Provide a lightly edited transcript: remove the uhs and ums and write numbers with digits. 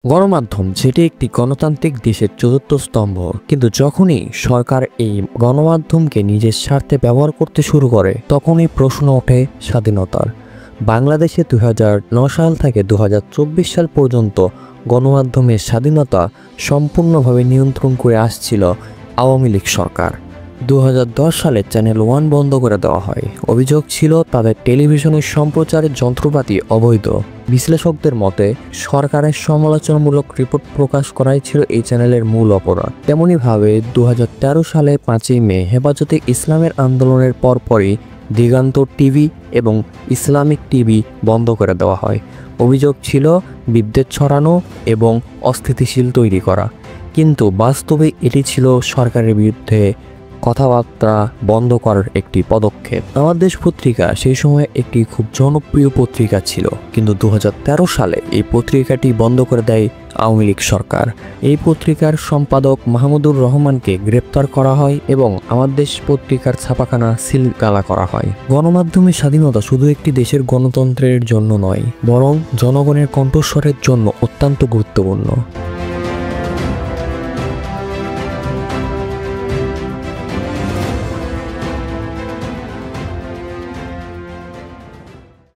গণমাধ্যম যেটি একটি গণতান্ত্রিক দেশের চতুর্থ স্তম্ভ, কিন্তু যখনই সরকার এই গণমাধ্যমকে নিজের স্বার্থে ব্যবহার করতে শুরু করে তখনই প্রশ্ন ওঠে স্বাধীনতার। বাংলাদেশে 2009 সাল থেকে 2024 সাল পর্যন্ত গণমাধ্যমের স্বাধীনতা সম্পূর্ণভাবে নিয়ন্ত্রণ করে আসছিল আওয়ামী লীগ সরকার। 2010 সালে চ্যানেল 1 বন্ধ করে দেওয়া হয়। অভিযোগ ছিল তাদের টেলিভিশনের সম্প্রচারের যন্ত্রপাতি অবৈধ। বিশ্লেষকদের মতে সরকারের সমালোচনামূলক রিপোর্ট প্রকাশ করাই ছিল এই চ্যানেলের মূল অপরাধ। তেমনইভাবে 2013 সালে 5ই মে হেফাজতে ইসলামের আন্দোলনের পরপরই দিগান্তর টিভি এবং ইসলামিক টিভি বন্ধ করে দেওয়া হয়। অভিযোগ ছিল বিদ্বেষ ছড়ানো এবং অস্থিতিশীল তৈরি করা, কিন্তু বাস্তবে এটি ছিল সরকারের বিরুদ্ধে কথাবার্তা বন্ধ করার একটি পদক্ষেপ। আমার দেশ পত্রিকা সেই সময় একটি খুব জনপ্রিয় পত্রিকা ছিল, কিন্তু 2013 সালে এই পত্রিকাটি বন্ধ করে দেয় আওয়ামী লীগ সরকার। এই পত্রিকার সম্পাদক মাহমুদুর রহমানকে গ্রেপ্তার করা হয় এবং আমার দেশ পত্রিকার ছাপাখানা সিলগালা করা হয়। গণমাধ্যমের স্বাধীনতা শুধু একটি দেশের গণতন্ত্রের জন্য নয়, বরং জনগণের কণ্ঠস্বরের জন্য অত্যন্ত গুরুত্বপূর্ণ।